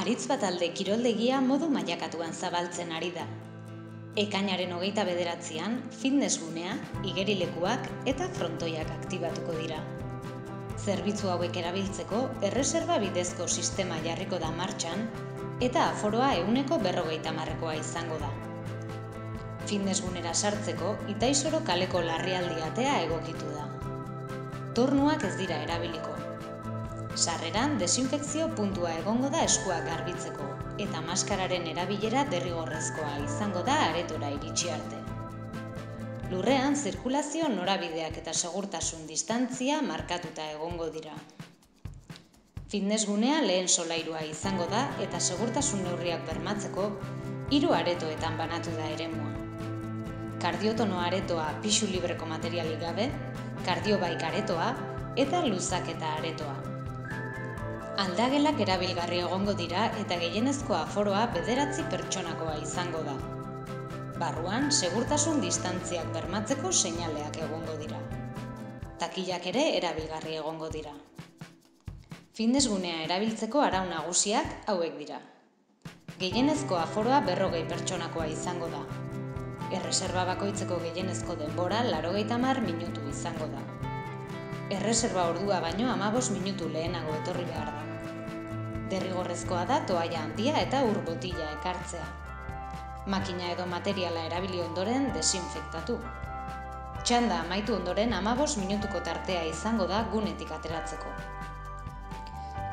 Aritz Batalde kiroldegia modu mailakatuan zabaltzen ari da. Ekainaren 29an fitness gunea, igerilekuak eta frontoiak aktibatuko dira. Zerbitzu hauek erabiltzeko erreserba bidezko sistema jarriko da martxan eta aforoa 150%koa izango da. Fitness gunera sartzeko Itaizoro kaleko larrialdi atea egokitu da. Tornuak ez dira erabiliko. Sarreran desinfekzio puntua egongo da eskuak garbitzeko eta maskararen erabilera derrigorrezkoa izango da aretora iritsi arte. Lurrean zirkulazio norabideak eta segurtasun distantzia markatuta egongo dira. Fitness gunea lehen solairua izango da eta segurtasun neurriak bermatzeko 3 aretoetan banatu da eremua. Kardiotono aretoa pisu libreko materialik gabe, kardiobike aretoa eta luzaketa aretoa. Aldagelak erabilgarri egongo dira eta gehienezko aforoa 9 pertsonakoa izango da. Barruan, segurtasun distantziak bermatzeko seinaleak egongo dira. Takilak ere erabilgarri egongo dira. Fitness gunea erabiltzeko arau nagusiak hauek dira. Gehienezko aforoa 40 pertsonakoa izango da. Erreserba bakoitzeko gehienezko denbora 80 minutu izango da. Erreserba ordua baino 15 minutu lehenago etorri behar da. Derrigorrezkoa da toalla handia eta ur botila ekartzea. Makina edo materiala erabili ondoren desinfektatu. Txanda amaitu ondoren 15 minutuko tartea izango da gunetik ateratzeko.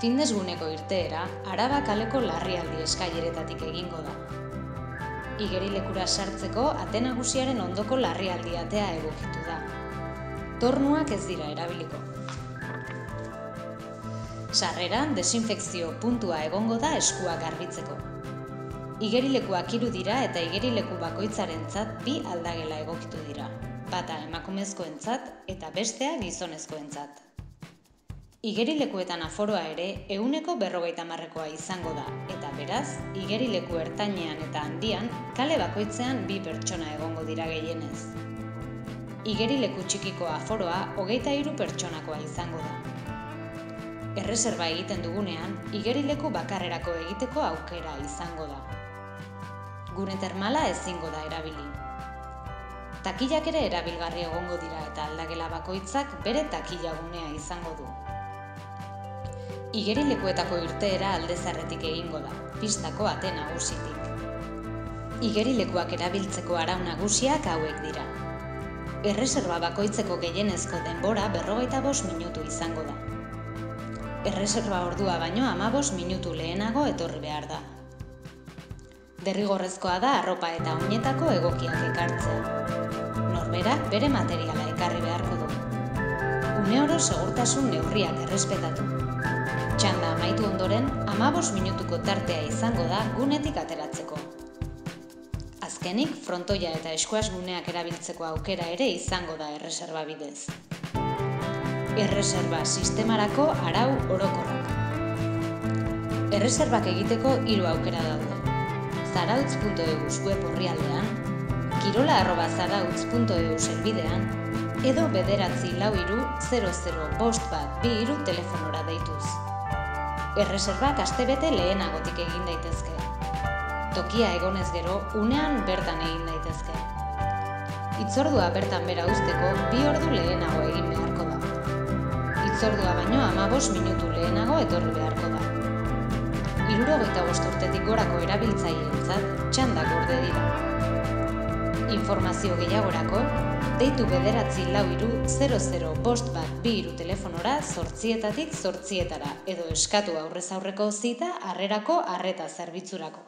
Fitness guneko irteera Araba kaleko larrialdi eskaileretatik egingo da. Igerilekura sartzeko ate nagusiaren ondoko larrialdi atea egokitu da. Tornuak ez dira erabiliko. Sarreran desinfekzio puntua egongo da eskuak garbitzeko. Igerilekuak 3 dira eta igerileku bakoitzarentzat 2 aldagela egokitu dira, bata emakumezkoentzat eta bestea gizonezkoentzat. Igerilekuetan aforoa ere 150%koa izango da eta beraz, igerileku ertainean eta handian kale bakoitzean 2 pertsona egongo dira gehienez. Igerileku txikiko aforoa 23 pertsonakoa izango da. Erreserba egiten dugunean, igerileku bakarrerako egiteko aukera izango da. Gune termala ezingo da erabili. Takilak ere erabilgarri egongo dira eta aldagela bakoitzak bere takila gunea izango du. Igerilekuetako irteera aldezarretik egingo da, pistako ate nagusitik. Igerilekuak erabiltzeko arau nagusiak hauek dira. Erreserba bakoitzeko gehienezko denbora 45 minutu izango da. Erreserba ordua baino 15 minutu lehenago etorri behar da. Derrigorrezkoa da arropa eta oinetako egokiak ekartzea. Norberak bere materiala ekarri beharko du. Uneoro segurtasun neurriak errespetatu. Txanda amaitu ondoren 15 minutuko tartea izango da gunetik ateratzeko. Azkenik, frontoia eta eskuas guneak erabiltzeko aukera ere izango da erreserba bidez. Erreserba sistemarako arau orokorrak. Erreserbak egiteko 3 aukera daude. Zarautz.eus web orrialdean, kirola@zarautz.eus helbidean, edo 943-00-522 telefonora deituz. Erreserbak astebete lehenagotik egin daitezke. Tokia egonez gero, unean bertan egin daitezke. Hitzordua bertan bera uzteko 2 ordu lehenago egin beharko da. Hitzordua baino 15 minutu lehenago etorri beharko da. 75 urtetik gorako erabiltzaileentzat txandak gorde dira. Informazio gehiagorako, deitu 943-00-522 telefonora 8-etatik 8-etara edo eskatu aurrez aurreko zita harrerako arreta zerbitzurako.